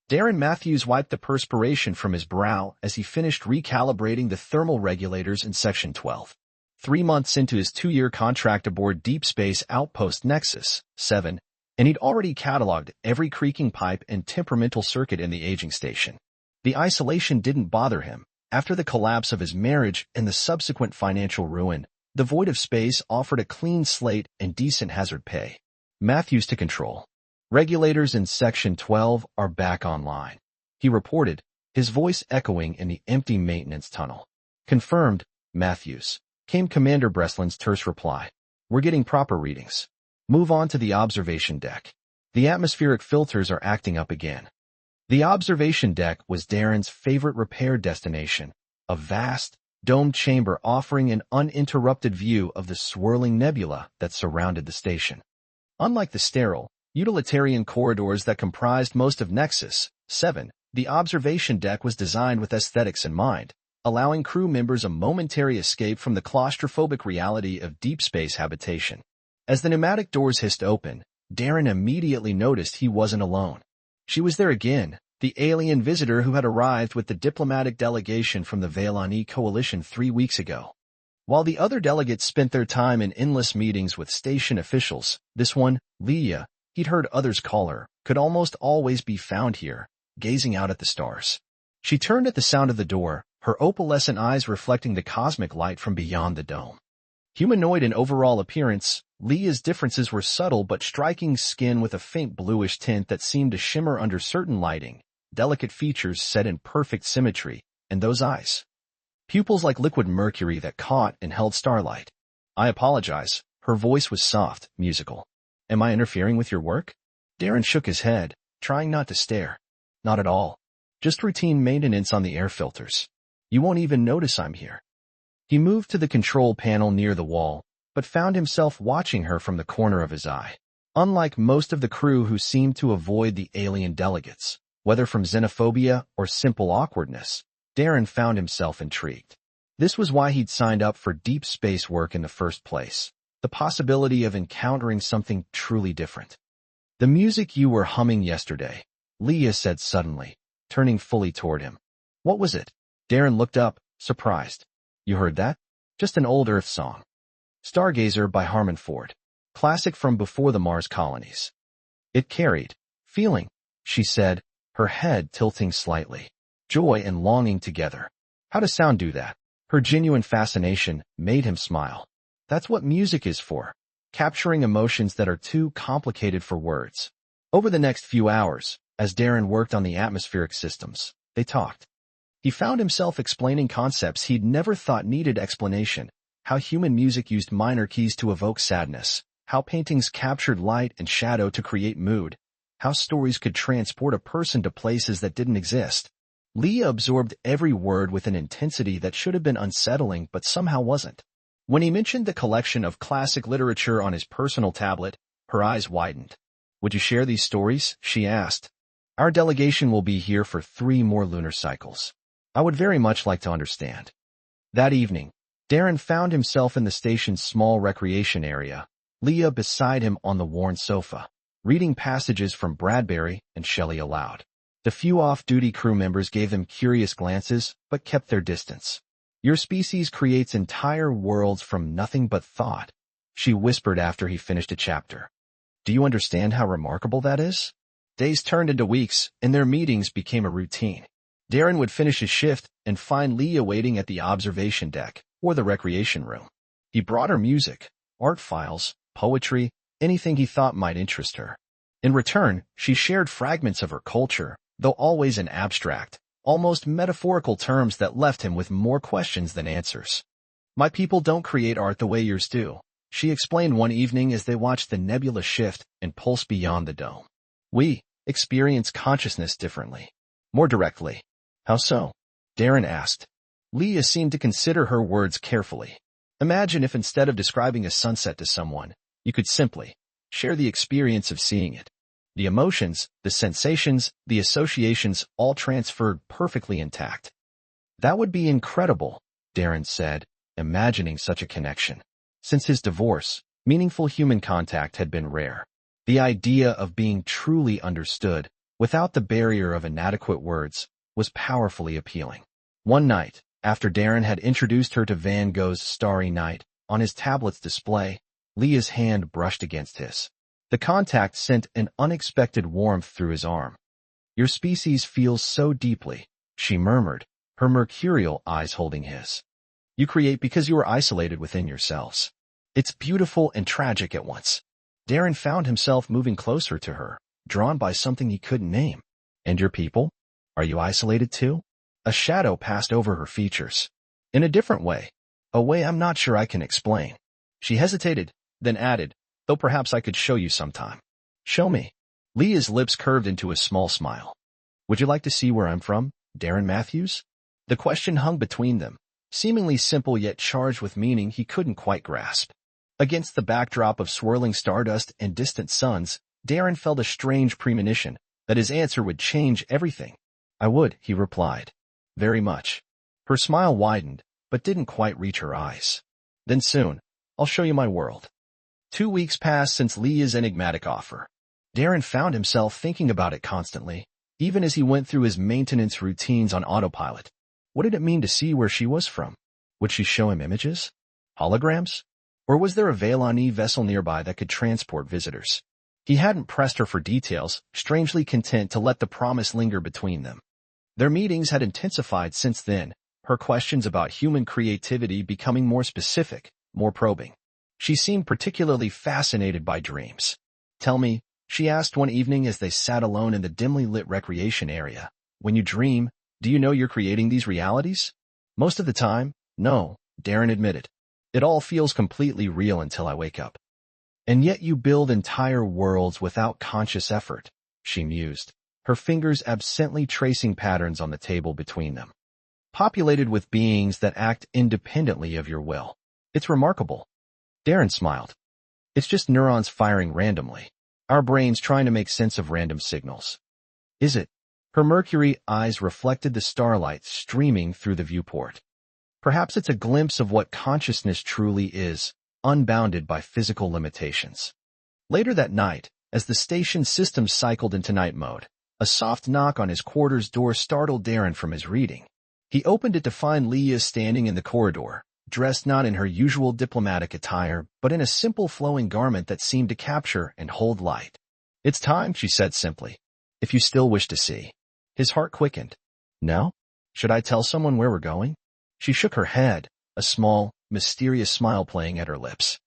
Darren Matthews wiped the perspiration from his brow as he finished recalibrating the thermal regulators in Section 12. 3 months into his 2-year contract aboard Deep Space Outpost Nexus 7, and he'd already cataloged every creaking pipe and temperamental circuit in the aging station. The isolation didn't bother him. After the collapse of his marriage and the subsequent financial ruin, the void of space offered a clean slate and decent hazard pay. Matthews to control. Regulators in Section 12 are back online, he reported, his voice echoing in the empty maintenance tunnel. Confirmed, Matthews, came Commander Breslin's terse reply. We're getting proper readings. Move on to the observation deck. The atmospheric filters are acting up again. The observation deck was Darren's favorite repair destination, a vast, domed chamber offering an uninterrupted view of the swirling nebula that surrounded the station. Unlike the sterile, utilitarian corridors that comprised most of Nexus 7, the observation deck was designed with aesthetics in mind, allowing crew members a momentary escape from the claustrophobic reality of deep space habitation. As the pneumatic doors hissed open, Darren immediately noticed he wasn't alone. She was there again, the alien visitor who had arrived with the diplomatic delegation from the Veilani Coalition 3 weeks ago. While the other delegates spent their time in endless meetings with station officials, this one, Leah, he'd heard others call her, could almost always be found here, gazing out at the stars. She turned at the sound of the door, her opalescent eyes reflecting the cosmic light from beyond the dome. Humanoid in overall appearance, Leah's differences were subtle but striking: skin with a faint bluish tint that seemed to shimmer under certain lighting, delicate features set in perfect symmetry, and those eyes. Pupils like liquid mercury that caught and held starlight. I apologize. Her voice was soft, musical. Am I interfering with your work? Darren shook his head, trying not to stare. Not at all. Just routine maintenance on the air filters. You won't even notice I'm here. He moved to the control panel near the wall, but found himself watching her from the corner of his eye. Unlike most of the crew who seemed to avoid the alien delegates, whether from xenophobia or simple awkwardness, Darren found himself intrigued. This was why he'd signed up for deep space work in the first place, the possibility of encountering something truly different. The music you were humming yesterday, Leah said suddenly, turning fully toward him. What was it? Darren looked up, surprised. You heard that? Just an old Earth song. Stargazer by Harmon Ford. Classic from before the Mars colonies. It carried feeling, she said, her head tilting slightly. Joy and longing together. How does sound do that? Her genuine fascination made him smile. That's what music is for, capturing emotions that are too complicated for words. Over the next few hours, as Darren worked on the atmospheric systems, they talked. He found himself explaining concepts he'd never thought needed explanation, how human music used minor keys to evoke sadness, how paintings captured light and shadow to create mood, how stories could transport a person to places that didn't exist. Leah absorbed every word with an intensity that should have been unsettling but somehow wasn't. When he mentioned the collection of classic literature on his personal tablet, her eyes widened. Would you share these stories? She asked. Our delegation will be here for 3 more lunar cycles. I would very much like to understand. That evening, Darren found himself in the station's small recreation area, Leah beside him on the worn sofa, reading passages from Bradbury and Shelley aloud. The few off-duty crew members gave them curious glances, but kept their distance. Your species creates entire worlds from nothing but thought, she whispered after he finished a chapter. Do you understand how remarkable that is? Days turned into weeks, and their meetings became a routine. Darren would finish his shift and find Leah waiting at the observation deck or the recreation room. He brought her music, art files, poetry, anything he thought might interest her. In return, she shared fragments of her culture, though always in abstract, almost metaphorical terms that left him with more questions than answers. My people don't create art the way yours do, she explained one evening as they watched the nebula shift and pulse beyond the dome. We experience consciousness differently. More directly. How so? Darren asked. Leah seemed to consider her words carefully. Imagine if instead of describing a sunset to someone, you could simply share the experience of seeing it. The emotions, the sensations, the associations all transferred perfectly intact. That would be incredible, Darren said, imagining such a connection. Since his divorce, meaningful human contact had been rare. The idea of being truly understood, without the barrier of inadequate words, was powerfully appealing. One night, after Darren had introduced her to Van Gogh's Starry Night, on his tablet's display, Leah's hand brushed against his. The contact sent an unexpected warmth through his arm. "Your species feels so deeply," she murmured, her mercurial eyes holding his. "You create because you are isolated within yourselves. It's beautiful and tragic at once." Darren found himself moving closer to her, drawn by something he couldn't name. "And your people? Are you isolated too?" A shadow passed over her features. "In a different way. A way I'm not sure I can explain." She hesitated, then added, "Though perhaps I could show you sometime." "Show me." Leah's lips curved into a small smile. "Would you like to see where I'm from, Darren Matthews?" The question hung between them, seemingly simple yet charged with meaning he couldn't quite grasp. Against the backdrop of swirling stardust and distant suns, Darren felt a strange premonition that his answer would change everything. "I would," he replied. "Very much." Her smile widened, but didn't quite reach her eyes. "Then soon, I'll show you my world." 2 weeks passed since Leah's enigmatic offer. Darren found himself thinking about it constantly, even as he went through his maintenance routines on autopilot. What did it mean to see where she was from? Would she show him images? Holograms? Or was there a Veilani vessel nearby that could transport visitors? He hadn't pressed her for details, strangely content to let the promise linger between them. Their meetings had intensified since then, her questions about human creativity becoming more specific, more probing. She seemed particularly fascinated by dreams. "Tell me," she asked one evening as they sat alone in the dimly lit recreation area, "when you dream, do you know you're creating these realities?" "Most of the time, no," Darren admitted. "It all feels completely real until I wake up." "And yet you build entire worlds without conscious effort," she mused, her fingers absently tracing patterns on the table between them. "Populated with beings that act independently of your will. It's remarkable." Darren smiled. "It's just neurons firing randomly. Our brains trying to make sense of random signals." "Is it?" Her mercury eyes reflected the starlight streaming through the viewport. "Perhaps it's a glimpse of what consciousness truly is, unbounded by physical limitations." Later that night, as the station system cycled into night mode, a soft knock on his quarters door startled Darren from his reading. He opened it to find Leah standing in the corridor, dressed not in her usual diplomatic attire, but in a simple flowing garment that seemed to capture and hold light. "It's time," she said simply. "If you still wish to see." His heart quickened. "No? Should I tell someone where we're going?" She shook her head, a small, mysterious smile playing at her lips.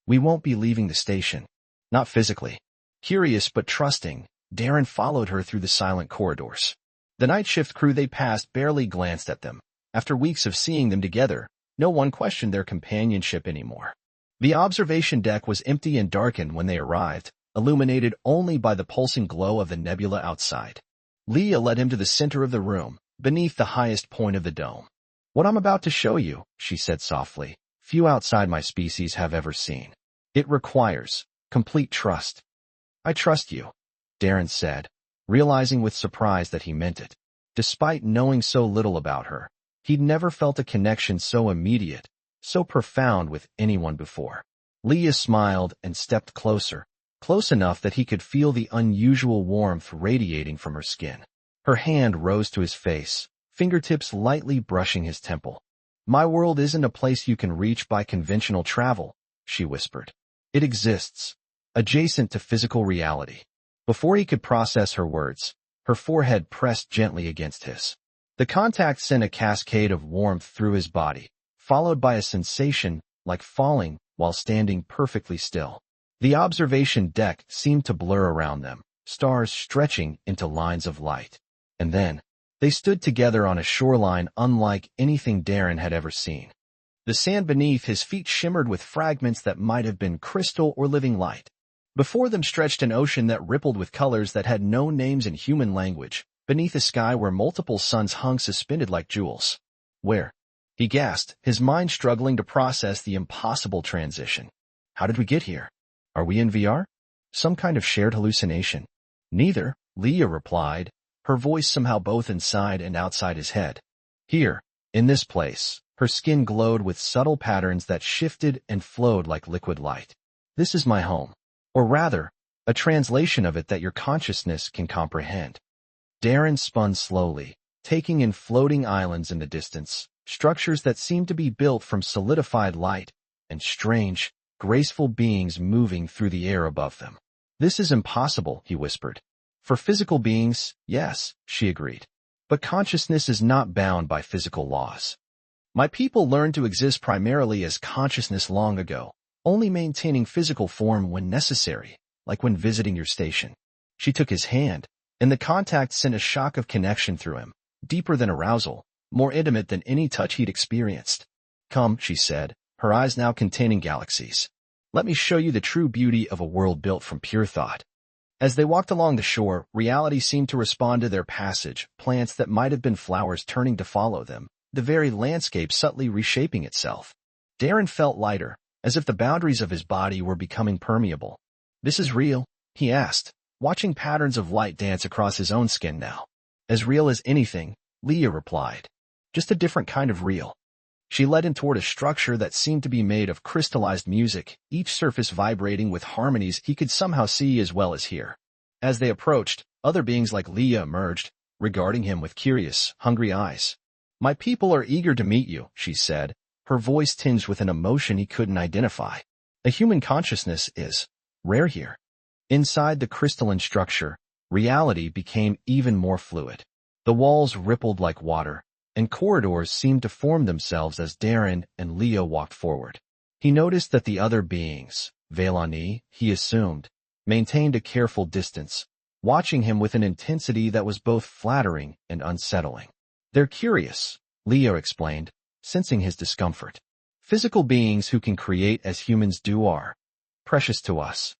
"We won't be leaving the station. Not physically." Curious but trusting, Darren followed her through the silent corridors. The night shift crew they passed barely glanced at them. After weeks of seeing them together, no one questioned their companionship anymore. The observation deck was empty and darkened when they arrived, illuminated only by the pulsing glow of the nebula outside. Leah led him to the center of the room, beneath the highest point of the dome. "What I'm about to show you," she said softly, "few outside my species have ever seen. It requires complete trust." "I trust you," Darren said, realizing with surprise that he meant it. Despite knowing so little about her, he'd never felt a connection so immediate, so profound with anyone before. Leah smiled and stepped closer, close enough that he could feel the unusual warmth radiating from her skin. Her hand rose to his face, fingertips lightly brushing his temple. "My world isn't a place you can reach by conventional travel," she whispered. "It exists, adjacent to physical reality." Before he could process her words, her forehead pressed gently against his. The contact sent a cascade of warmth through his body, followed by a sensation like falling while standing perfectly still. The observation deck seemed to blur around them, stars stretching into lines of light. And then, they stood together on a shoreline unlike anything Darren had ever seen. The sand beneath his feet shimmered with fragments that might have been crystal or living light. Before them stretched an ocean that rippled with colors that had no names in human language, beneath a sky where multiple suns hung suspended like jewels. "Where?" he gasped, his mind struggling to process the impossible transition. "How did we get here? Are we in VR? Some kind of shared hallucination?" "Neither," Leah replied, her voice somehow both inside and outside his head. "Here, in this place." Her skin glowed with subtle patterns that shifted and flowed like liquid light. "This is my home. Or rather, a translation of it that your consciousness can comprehend. Darren spun slowly, taking in floating islands in the distance, structures that seemed to be built from solidified light, and strange, graceful beings moving through the air above them. This is impossible, he whispered. For physical beings, yes, she agreed. But consciousness is not bound by physical laws. My people learned to exist primarily as consciousness long ago, only maintaining physical form when necessary, like when visiting your station. She took his hand, and the contact sent a shock of connection through him, deeper than arousal, more intimate than any touch he'd experienced. Come, she said, her eyes now containing galaxies. Let me show you the true beauty of a world built from pure thought. As they walked along the shore, reality seemed to respond to their passage, plants that might have been flowers turning to follow them, the very landscape subtly reshaping itself. Darren felt lighter, as if the boundaries of his body were becoming permeable. This is real? He asked, watching patterns of light dance across his own skin now. As real as anything, Leah replied. Just a different kind of real. She led him toward a structure that seemed to be made of crystallized music, each surface vibrating with harmonies he could somehow see as well as hear. As they approached, other beings like Leah emerged, regarding him with curious, hungry eyes. My people are eager to meet you, she said, her voice tinged with an emotion he couldn't identify. A human consciousness is rare here. Inside the crystalline structure, reality became even more fluid. The walls rippled like water, and corridors seemed to form themselves as Darren and Leo walked forward. He noticed that the other beings, Vélani, he assumed, maintained a careful distance, watching him with an intensity that was both flattering and unsettling. They're curious, Leo explained, sensing his discomfort. Physical beings who can create as humans do are precious to us.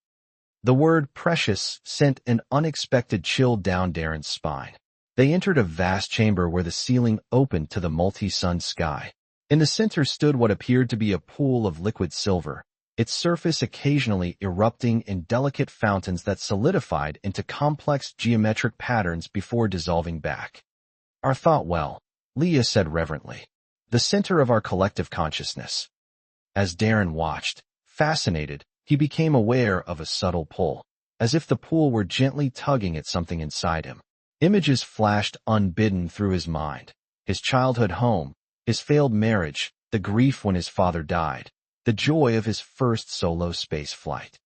The word precious sent an unexpected chill down Darren's spine. They entered a vast chamber where the ceiling opened to the multi-sun sky. In the center stood what appeared to be a pool of liquid silver, its surface occasionally erupting in delicate fountains that solidified into complex geometric patterns before dissolving back. Our thought well, Leah said reverently. The center of our collective consciousness. As Darren watched, fascinated, he became aware of a subtle pull, as if the pool were gently tugging at something inside him. Images flashed unbidden through his mind. His childhood home, his failed marriage, the grief when his father died, the joy of his first solo space flight.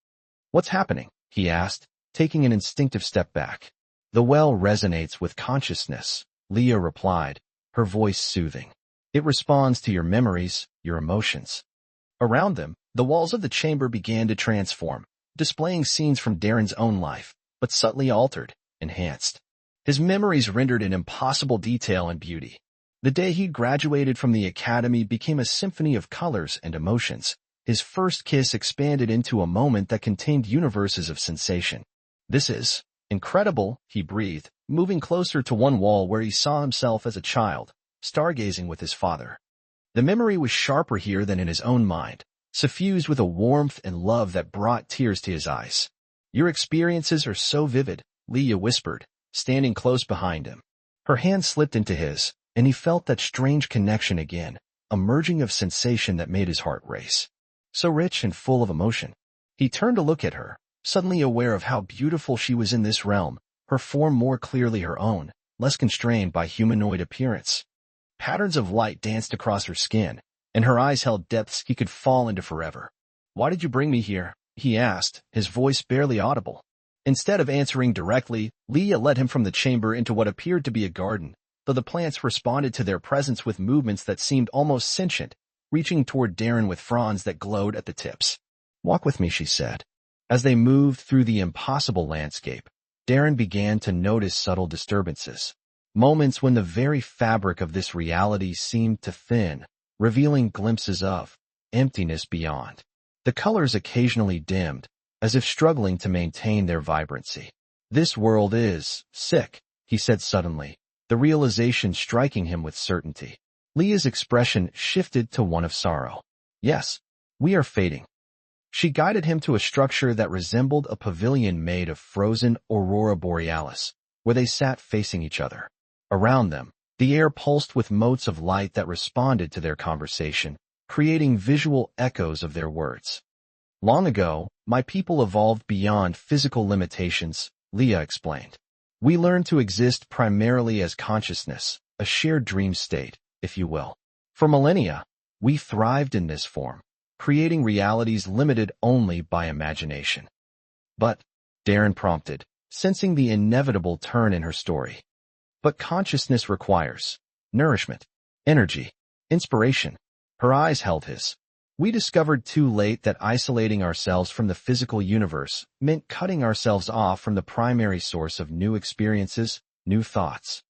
What's happening? He asked, taking an instinctive step back. The well resonates with consciousness, Leah replied, her voice soothing. It responds to your memories, your emotions. Around them, the walls of the chamber began to transform, displaying scenes from Darren's own life, but subtly altered, enhanced. His memories rendered in impossible detail and beauty. The day he graduated from the academy became a symphony of colors and emotions. His first kiss expanded into a moment that contained universes of sensation. This is incredible, he breathed, moving closer to one wall where he saw himself as a child, stargazing with his father. The memory was sharper here than in his own mind, suffused with a warmth and love that brought tears to his eyes. Your experiences are so vivid, Leah whispered, standing close behind him. Her hand slipped into his, and he felt that strange connection again, a merging of sensation that made his heart race. So rich and full of emotion. He turned to look at her, suddenly aware of how beautiful she was in this realm, her form more clearly her own, less constrained by humanoid appearance. Patterns of light danced across her skin, and her eyes held depths he could fall into forever. Why did you bring me here? He asked, his voice barely audible. Instead of answering directly, Leah led him from the chamber into what appeared to be a garden, though the plants responded to their presence with movements that seemed almost sentient, reaching toward Darren with fronds that glowed at the tips. Walk with me, she said. As they moved through the impossible landscape, Darren began to notice subtle disturbances, moments when the very fabric of this reality seemed to thin, revealing glimpses of emptiness beyond. The colors occasionally dimmed, as if struggling to maintain their vibrancy. This world is sick, he said suddenly, the realization striking him with certainty. Leah's expression shifted to one of sorrow. Yes, we are fading. She guided him to a structure that resembled a pavilion made of frozen aurora borealis, where they sat facing each other. Around them, the air pulsed with motes of light that responded to their conversation, creating visual echoes of their words. Long ago, my people evolved beyond physical limitations, Leah explained. We learned to exist primarily as consciousness, a shared dream state, if you will. For millennia, we thrived in this form, creating realities limited only by imagination. But, Darren prompted, sensing the inevitable turn in her story. But consciousness requires nourishment, energy, inspiration. Her eyes held his. We discovered too late that isolating ourselves from the physical universe meant cutting ourselves off from the primary source of new experiences, new thoughts.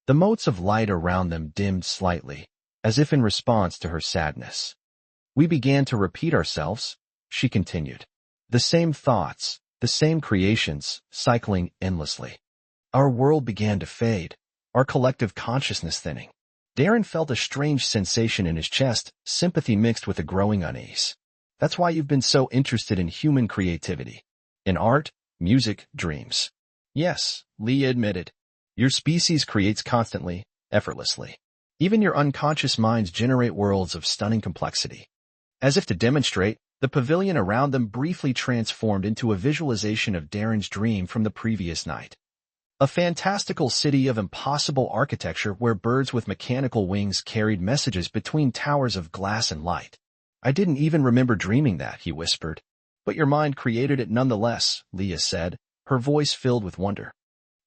The motes of light around them dimmed slightly, as if in response to her sadness. We began to repeat ourselves, she continued. The same thoughts, the same creations, cycling endlessly. Our world began to fade, our collective consciousness thinning. Darren felt a strange sensation in his chest, sympathy mixed with a growing unease. That's why you've been so interested in human creativity. In art, music, dreams. Yes, Leah admitted. Your species creates constantly, effortlessly. Even your unconscious minds generate worlds of stunning complexity. As if to demonstrate, the pavilion around them briefly transformed into a visualization of Darren's dream from the previous night. A fantastical city of impossible architecture where birds with mechanical wings carried messages between towers of glass and light. I didn't even remember dreaming that, he whispered. But your mind created it nonetheless, Leah said, her voice filled with wonder.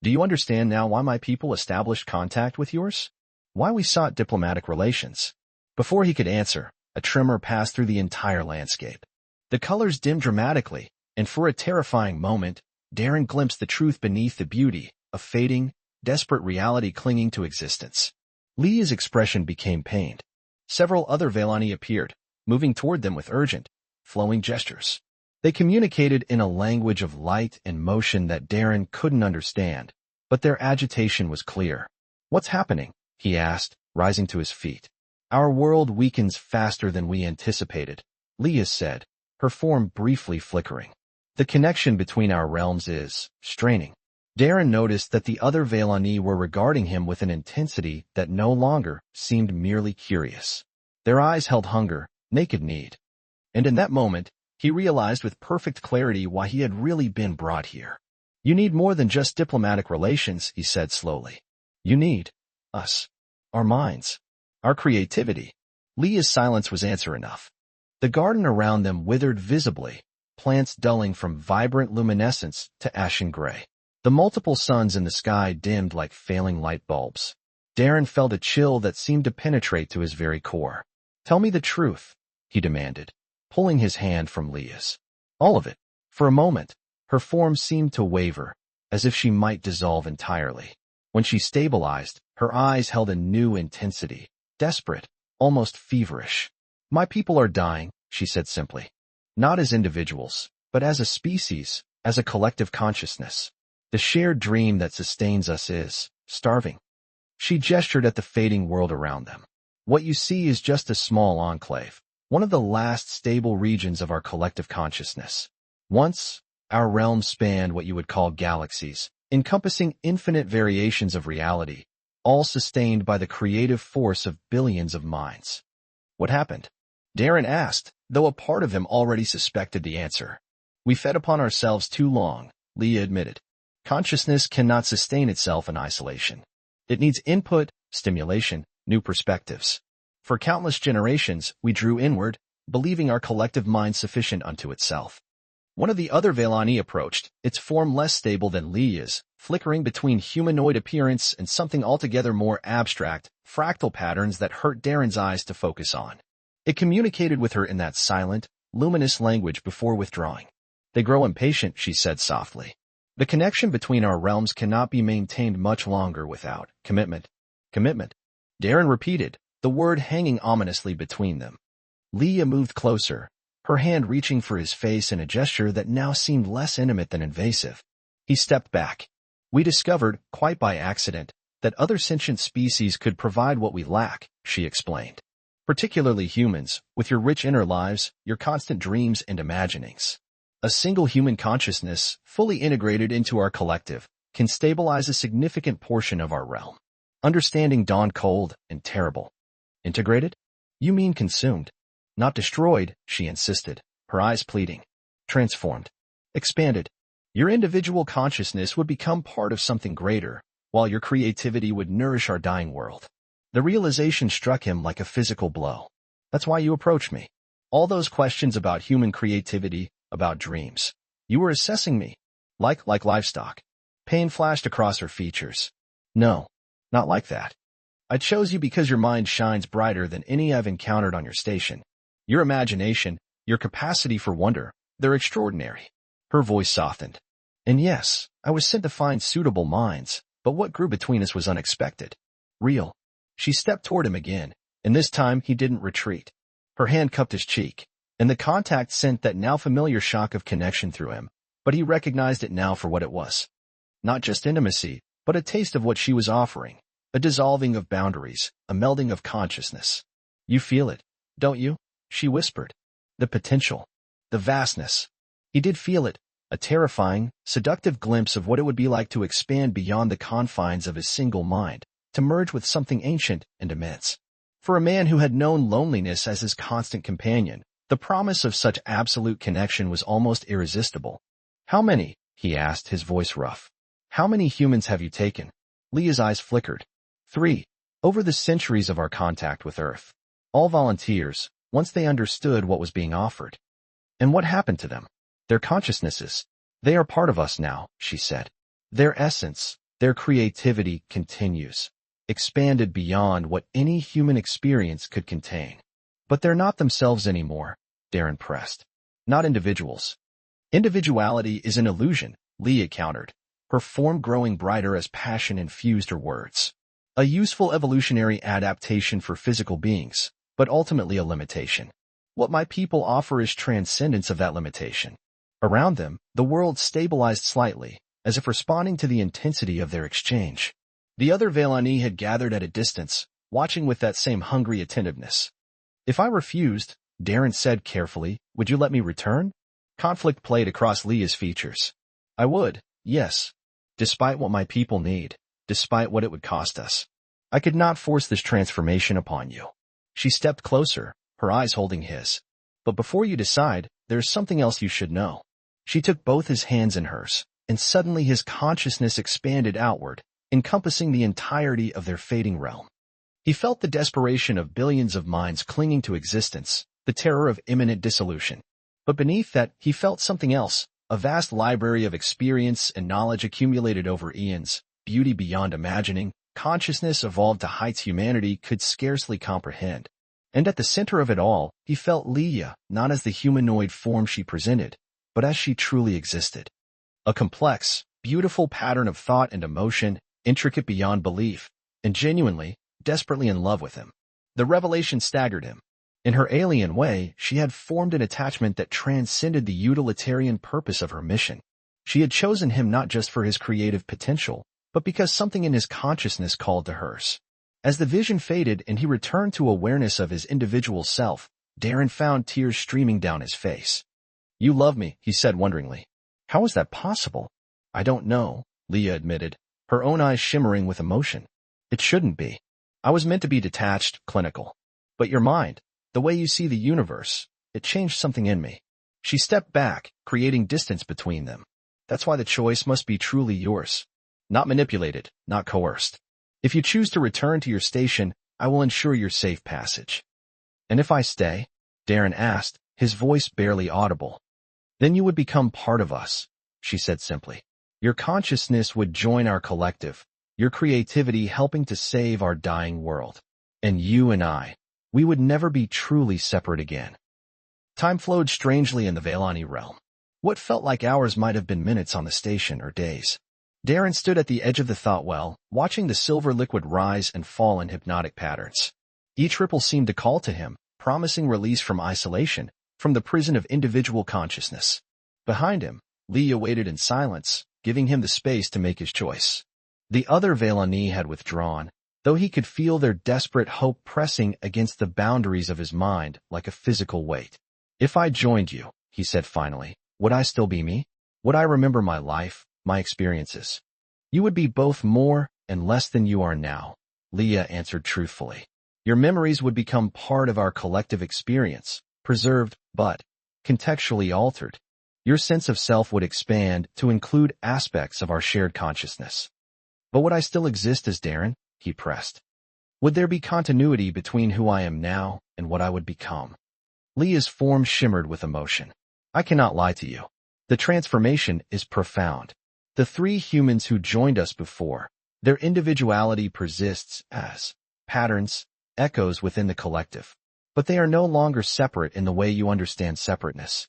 Do you understand now why my people established contact with yours? Why we sought diplomatic relations? Before he could answer, a tremor passed through the entire landscape. The colors dimmed dramatically, and for a terrifying moment, Darren glimpsed the truth beneath the beauty, a fading, desperate reality clinging to existence. Leah's expression became pained. Several other Velani appeared, moving toward them with urgent, flowing gestures. They communicated in a language of light and motion that Darren couldn't understand, but their agitation was clear. What's happening? He asked, rising to his feet. Our world weakens faster than we anticipated, Leah said, her form briefly flickering. The connection between our realms is straining. Darren noticed that the other Velani were regarding him with an intensity that no longer seemed merely curious. Their eyes held hunger, naked need. And in that moment, he realized with perfect clarity why he had really been brought here. You need more than just diplomatic relations, he said slowly. You need us, our minds, our creativity. Leah's silence was answer enough. The garden around them withered visibly, plants dulling from vibrant luminescence to ashen gray. The multiple suns in the sky dimmed like failing light bulbs. Darren felt a chill that seemed to penetrate to his very core. Tell me the truth, he demanded, pulling his hand from Leah's. All of it. For a moment, her form seemed to waver, as if she might dissolve entirely. When she stabilized, her eyes held a new intensity, desperate, almost feverish. My people are dying, she said simply. Not as individuals, but as a species, as a collective consciousness. The shared dream that sustains us is starving. She gestured at the fading world around them. What you see is just a small enclave, one of the last stable regions of our collective consciousness. Once, our realm spanned what you would call galaxies, encompassing infinite variations of reality, all sustained by the creative force of billions of minds. What happened? Darren asked, though a part of him already suspected the answer. We fed upon ourselves too long, Leah admitted. Consciousness cannot sustain itself in isolation. It needs input, stimulation, new perspectives. For countless generations, we drew inward, believing our collective mind sufficient unto itself. One of the other Velani approached, its form less stable than Leah's, flickering between humanoid appearance and something altogether more abstract, fractal patterns that hurt Darren's eyes to focus on. It communicated with her in that silent, luminous language before withdrawing. They grow impatient, she said softly. The connection between our realms cannot be maintained much longer without commitment. Commitment. Darren repeated, the word hanging ominously between them. Leah moved closer, her hand reaching for his face in a gesture that now seemed less intimate than invasive. He stepped back. We discovered, quite by accident, that other sentient species could provide what we lack, she explained. Particularly humans, with your rich inner lives, your constant dreams and imaginings. A single human consciousness, fully integrated into our collective, can stabilize a significant portion of our realm. Understanding dawned cold and terrible. Integrated? You mean consumed. Not destroyed, she insisted, her eyes pleading. Transformed. Expanded. Your individual consciousness would become part of something greater, while your creativity would nourish our dying world. The realization struck him like a physical blow. That's why you approached me. All those questions about human creativity, about dreams. You were assessing me. Like livestock. Pain flashed across her features. No, not like that. I chose you because your mind shines brighter than any I've encountered on your station. Your imagination, your capacity for wonder, they're extraordinary. Her voice softened. And yes, I was sent to find suitable minds, but what grew between us was unexpected. Real. She stepped toward him again, and this time he didn't retreat. Her hand cupped his cheek, and the contact sent that now familiar shock of connection through him, but he recognized it now for what it was. Not just intimacy, but a taste of what she was offering, a dissolving of boundaries, a melding of consciousness. You feel it, don't you? She whispered. The potential. The vastness. He did feel it, a terrifying, seductive glimpse of what it would be like to expand beyond the confines of his single mind, to merge with something ancient and immense. For a man who had known loneliness as his constant companion, the promise of such absolute connection was almost irresistible. How many? He asked, his voice rough. How many humans have you taken? Leah's eyes flickered. 3. Over the centuries of our contact with Earth. All volunteers, once they understood what was being offered. And what happened to them? Their consciousnesses. They are part of us now, she said. Their essence, their creativity continues, expanded beyond what any human experience could contain. But they're not themselves anymore, Darren pressed. Not individuals. Individuality is an illusion, Leah countered, her form growing brighter as passion infused her words. A useful evolutionary adaptation for physical beings, but ultimately a limitation. What my people offer is transcendence of that limitation. Around them, the world stabilized slightly, as if responding to the intensity of their exchange. The other Vellani had gathered at a distance, watching with that same hungry attentiveness. If I refused, Darren said carefully, would you let me return? Conflict played across Leah's features. I would, yes. Despite what my people need, despite what it would cost us. I could not force this transformation upon you. She stepped closer, her eyes holding his. But before you decide, there's something else you should know. She took both his hands in hers, and suddenly his consciousness expanded outward, encompassing the entirety of their fading realm. He felt the desperation of billions of minds clinging to existence, the terror of imminent dissolution. But beneath that, he felt something else, a vast library of experience and knowledge accumulated over eons, beauty beyond imagining, consciousness evolved to heights humanity could scarcely comprehend. And at the center of it all, he felt Leah, not as the humanoid form she presented, but as she truly existed. A complex, beautiful pattern of thought and emotion, intricate beyond belief, and genuinely, desperately in love with him. The revelation staggered him. In her alien way, she had formed an attachment that transcended the utilitarian purpose of her mission. She had chosen him not just for his creative potential, but because something in his consciousness called to hers. As the vision faded and he returned to awareness of his individual self, Darren found tears streaming down his face. You love me, he said wonderingly. How is that possible? I don't know, Leah admitted, her own eyes shimmering with emotion. It shouldn't be. I was meant to be detached, clinical. But your mind, the way you see the universe, it changed something in me. She stepped back, creating distance between them. That's why the choice must be truly yours. Not manipulated, not coerced. If you choose to return to your station, I will ensure your safe passage. And if I stay? Darren asked, his voice barely audible. Then you would become part of us, she said simply. Your consciousness would join our collective, your creativity helping to save our dying world. And you and I, we would never be truly separate again. Time flowed strangely in the Vellani realm. What felt like hours might have been minutes on the station or days. Darren stood at the edge of the thought well, watching the silver liquid rise and fall in hypnotic patterns. Each ripple seemed to call to him, promising release from isolation, from the prison of individual consciousness. Behind him, Leah waited in silence, giving him the space to make his choice. The other Vellani had withdrawn, though he could feel their desperate hope pressing against the boundaries of his mind like a physical weight. If I joined you, he said finally, would I still be me? Would I remember my life, my experiences? You would be both more and less than you are now, Leah answered truthfully. Your memories would become part of our collective experience, preserved but contextually altered. Your sense of self would expand to include aspects of our shared consciousness. But would I still exist as Darren? He pressed. Would there be continuity between who I am now and what I would become? Leah's form shimmered with emotion. I cannot lie to you. The transformation is profound. The three humans who joined us before, their individuality persists as patterns, echoes within the collective. But they are no longer separate in the way you understand separateness.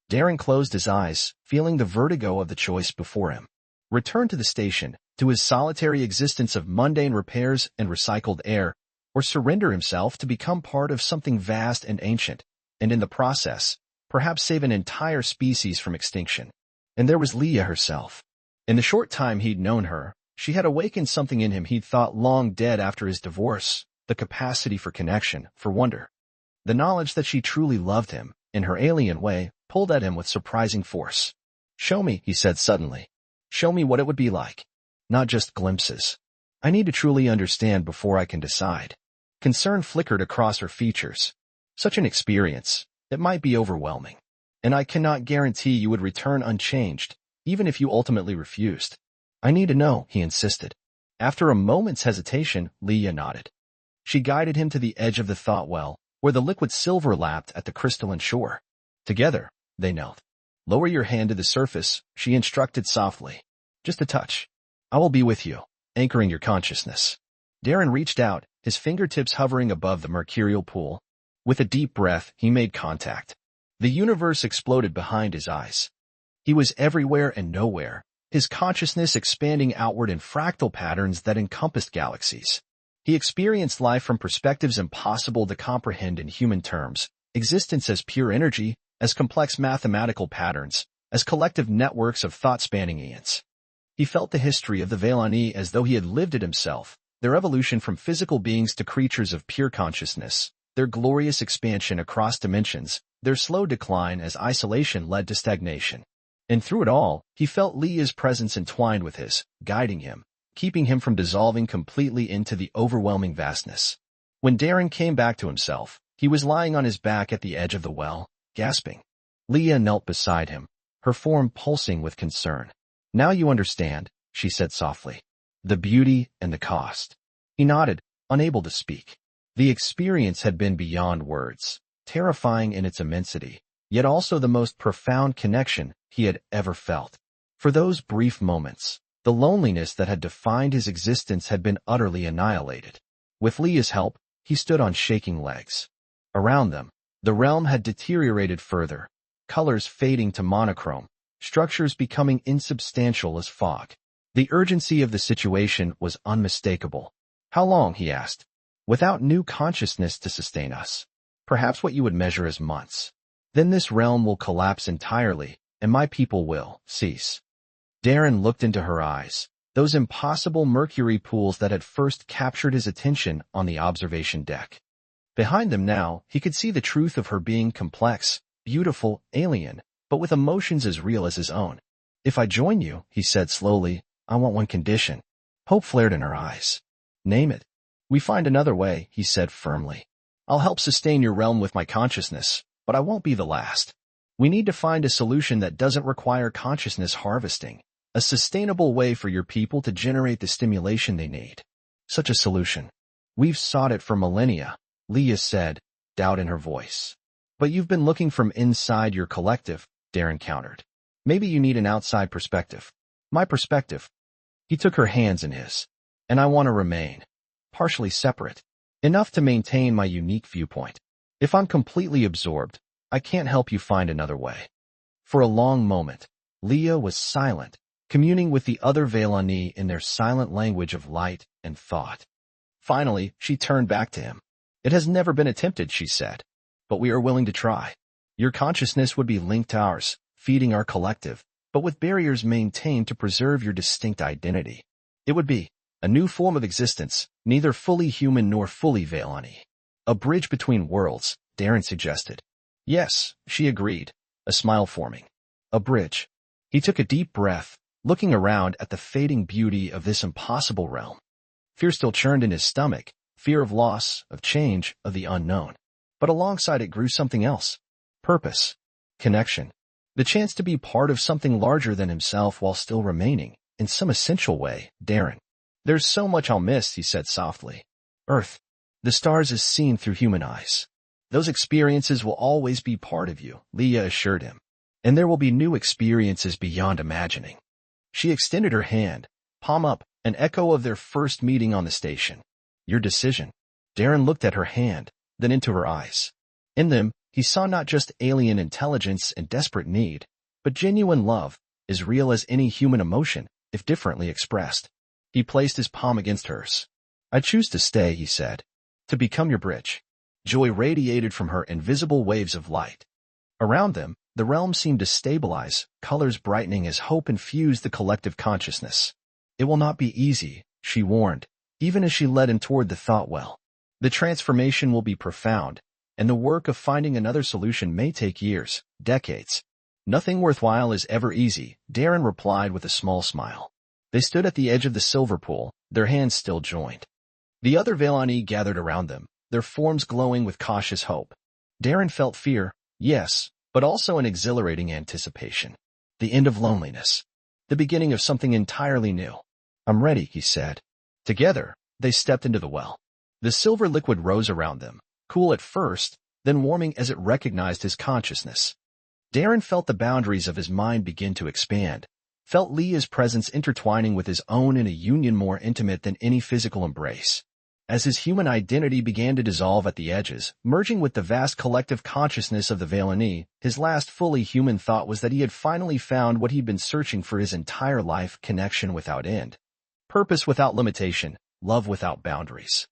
Darren closed his eyes, feeling the vertigo of the choice before him. Return to the station, to his solitary existence of mundane repairs and recycled air, or surrender himself to become part of something vast and ancient, and in the process, perhaps save an entire species from extinction. And there was Leah herself. In the short time he'd known her, she had awakened something in him he'd thought long dead after his divorce, the capacity for connection, for wonder. The knowledge that she truly loved him, in her alien way, pulled at him with surprising force. Show me, he said suddenly. Show me what it would be like. Not just glimpses. I need to truly understand before I can decide. Concern flickered across her features. Such an experience, it might be overwhelming. And I cannot guarantee you would return unchanged, even if you ultimately refused. I need to know, he insisted. After a moment's hesitation, Leah nodded. She guided him to the edge of the thought well, where the liquid silver lapped at the crystalline shore. Together, they knelt. Lower your hand to the surface, she instructed softly. Just a touch. I will be with you, anchoring your consciousness. Darren reached out, his fingertips hovering above the mercurial pool. With a deep breath, he made contact. The universe exploded behind his eyes. He was everywhere and nowhere, his consciousness expanding outward in fractal patterns that encompassed galaxies. He experienced life from perspectives impossible to comprehend in human terms, existence as pure energy, as complex mathematical patterns, as collective networks of thought spanning eons. He felt the history of the Velani as though he had lived it himself, their evolution from physical beings to creatures of pure consciousness, their glorious expansion across dimensions, their slow decline as isolation led to stagnation. And through it all, he felt Leah's presence entwined with his, guiding him, keeping him from dissolving completely into the overwhelming vastness. When Darren came back to himself, he was lying on his back at the edge of the well, gasping. Leah knelt beside him, her form pulsing with concern. Now you understand, she said softly. The beauty and the cost. He nodded, unable to speak. The experience had been beyond words, terrifying in its immensity, yet also the most profound connection he had ever felt. For those brief moments, the loneliness that had defined his existence had been utterly annihilated. With Leah's help, he stood on shaking legs. Around them, the realm had deteriorated further, colors fading to monochrome, structures becoming insubstantial as fog. The urgency of the situation was unmistakable. How long, he asked, without new consciousness to sustain us? Perhaps what you would measure as months. Then this realm will collapse entirely, and my people will cease. Darren looked into her eyes, those impossible mercury pools that had first captured his attention on the observation deck. Behind them now, he could see the truth of her being complex, beautiful, alien, but with emotions as real as his own. If I join you, he said slowly, I want one condition. Hope flared in her eyes. Name it. We find another way, he said firmly. I'll help sustain your realm with my consciousness, but I won't be the last. We need to find a solution that doesn't require consciousness harvesting, a sustainable way for your people to generate the stimulation they need. Such a solution. We've sought it for millennia, Leah said, doubt in her voice. But you've been looking from inside your collective, Darren countered. Maybe you need an outside perspective. My perspective. He took her hands in his. And I want to remain. Partially separate. Enough to maintain my unique viewpoint. If I'm completely absorbed, I can't help you find another way. For a long moment, Leah was silent, communing with the other Velani in their silent language of light and thought. Finally, she turned back to him. It has never been attempted, she said. But we are willing to try. Your consciousness would be linked to ours, feeding our collective, but with barriers maintained to preserve your distinct identity. It would be a new form of existence, neither fully human nor fully Velani. A bridge between worlds, Darren suggested. Yes, she agreed, a smile forming. A bridge. He took a deep breath, looking around at the fading beauty of this impossible realm. Fear still churned in his stomach, fear of loss, of change, of the unknown. But alongside it grew something else. Purpose. connection. The chance to be part of something larger than himself while still remaining, in some essential way, Darren. There's so much I'll miss, he said softly. Earth. The stars as seen through human eyes. Those experiences will always be part of you, Leah assured him. And there will be new experiences beyond imagining. She extended her hand, palm up, an echo of their first meeting on the station. Your decision. Darren looked at her hand, then into her eyes. In them, he saw not just alien intelligence and desperate need, but genuine love, as real as any human emotion, if differently expressed. He placed his palm against hers. I choose to stay, he said. To become your bridge. Joy radiated from her in visible waves of light. Around them, the realm seemed to stabilize, colors brightening as hope infused the collective consciousness. It will not be easy, she warned, even as she led him toward the thought well. The transformation will be profound, and the work of finding another solution may take years, decades. Nothing worthwhile is ever easy, Darren replied with a small smile. They stood at the edge of the silver pool, their hands still joined. The other Velani gathered around them, their forms glowing with cautious hope. Darren felt fear, yes, but also an exhilarating anticipation. The end of loneliness. The beginning of something entirely new. I'm ready, he said. Together, they stepped into the well. The silver liquid rose around them, cool at first, then warming as it recognized his consciousness. Darren felt the boundaries of his mind begin to expand, felt Leah's presence intertwining with his own in a union more intimate than any physical embrace. As his human identity began to dissolve at the edges, merging with the vast collective consciousness of the Velani, his last fully human thought was that he had finally found what he'd been searching for his entire life: connection without end. Purpose without limitation, love without boundaries.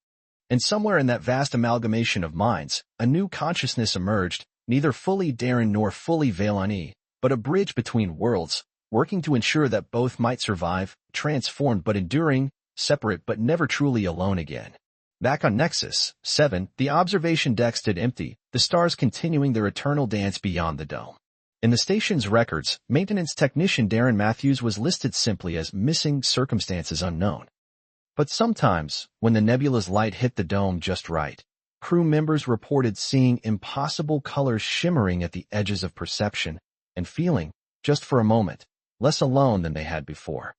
And somewhere in that vast amalgamation of minds, a new consciousness emerged, neither fully Darren nor fully Velani, but a bridge between worlds, working to ensure that both might survive, transformed but enduring, separate but never truly alone again. Back on Nexus 7, the observation deck stood empty, the stars continuing their eternal dance beyond the dome. In the station's records, maintenance technician Darren Matthews was listed simply as missing, circumstances unknown. But sometimes, when the nebula's light hit the dome just right, crew members reported seeing impossible colors shimmering at the edges of perception and feeling, just for a moment, less alone than they had before.